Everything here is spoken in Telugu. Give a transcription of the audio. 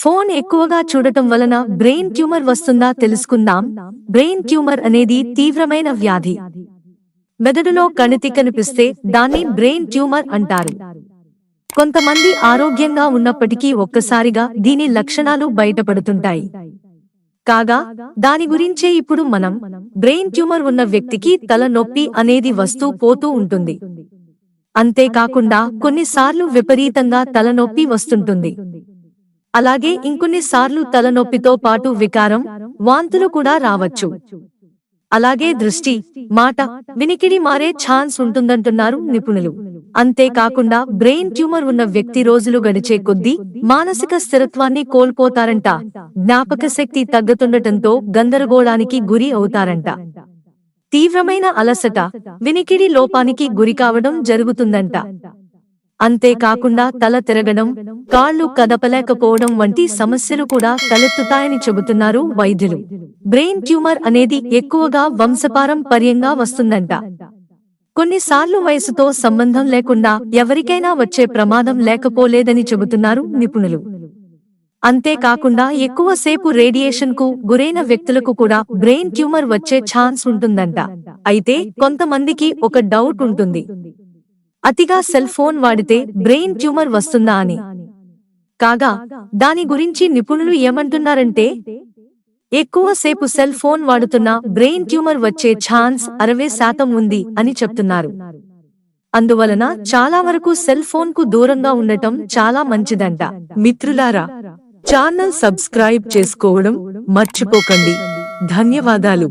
ఫోన్ ఎక్కువగా చూడటం వలన బ్రెయిన్ ట్యూమర్ వస్తుందా తెలుసుకుందాం. బ్రెయిన్ ట్యూమర్ అనేది తీవ్రమైన వ్యాధి. మెదడులో కణితి కనిపిస్తే దాన్ని బ్రెయిన్ ట్యూమర్ అంటారు. కొంతమంది ఆరోగ్యంగా ఉన్నప్పటికీ ఒక్కసారిగా దీని లక్షణాలు బయటపడుతుంటాయి. కాగా దాని గురించే ఇప్పుడు మనం. బ్రెయిన్ ట్యూమర్ ఉన్న వ్యక్తికి తల నొప్పి అనేది వస్తూ పోతూ ఉంటుంది. అంతేకాకుండా కొన్నిసార్లు విపరీతంగా తలనొప్పి వస్తుంటుంది. అలాగే ఇంకొన్నిసార్లు తలనొప్పితో పాటు వికారం, వాంతులు కూడా రావచ్చు. అలాగే దృష్టి, మాట, వినికిడి మారే ఛాన్స్ ఉంటుందంటున్నారు నిపుణులు. అంతేకాకుండా బ్రెయిన్ ట్యూమర్ ఉన్న వ్యక్తి రోజులు గడిచే కొద్దీ మానసిక స్థిరత్వాన్ని కోల్పోతారంట. జ్ఞాపక శక్తి తగ్గుతుండటంతో గందరగోళానికి గురి అవుతారంట. తీవ్రమైన అలసట, వినికిడి లోపానికి గురికావడం జరుగుతుందంట. అంతేకాకుండా తల తిరగడం, కాళ్లు కదపలేకపోవడం వంటి సమస్యలు కూడా తలెత్తుతాయని చెబుతున్నారు వైద్యులు. బ్రెయిన్ ట్యూమర్ అనేది ఎక్కువగా వంశపారంపర్యంగా వస్తుందంట. కొన్నిసార్లు వయసుతో సంబంధం లేకుండా ఎవరికైనా వచ్చే ప్రమాదం లేకపోలేదని చెబుతున్నారు నిపుణులు. అంతేకాకుండా ఎక్కువసేపు రేడియేషన్ కు గురైన వ్యక్తులకు కూడా బ్రెయిన్ ట్యూమర్ వచ్చే ఛాన్స్ ఉంటుందంట. అయితే కొంతమందికి ఒక డౌట్ ఉంటుంది. అతిగా సెల్ ఫోన్ వాడితే బ్రెయిన్ ట్యూమర్ వస్తుందా అని. కాగా దాని గురించి నిపుణులు ఏమంటున్నారంటే, ఎక్కువసేపు సెల్ ఫోన్ వాడుతున్నా బ్రెయిన్ ట్యూమర్ వచ్చే ఛాన్స్ 60% ఉంది అని చెప్తున్నారు. అందువలన చాలా వరకు సెల్ ఫోన్ కు దూరంగా ఉండటం చాలా మంచిదంట. మిత్రులారా, ఛానల్ సబ్స్క్రైబ్ చేసుకోవడం మర్చిపోకండి. ధన్యవాదాలు.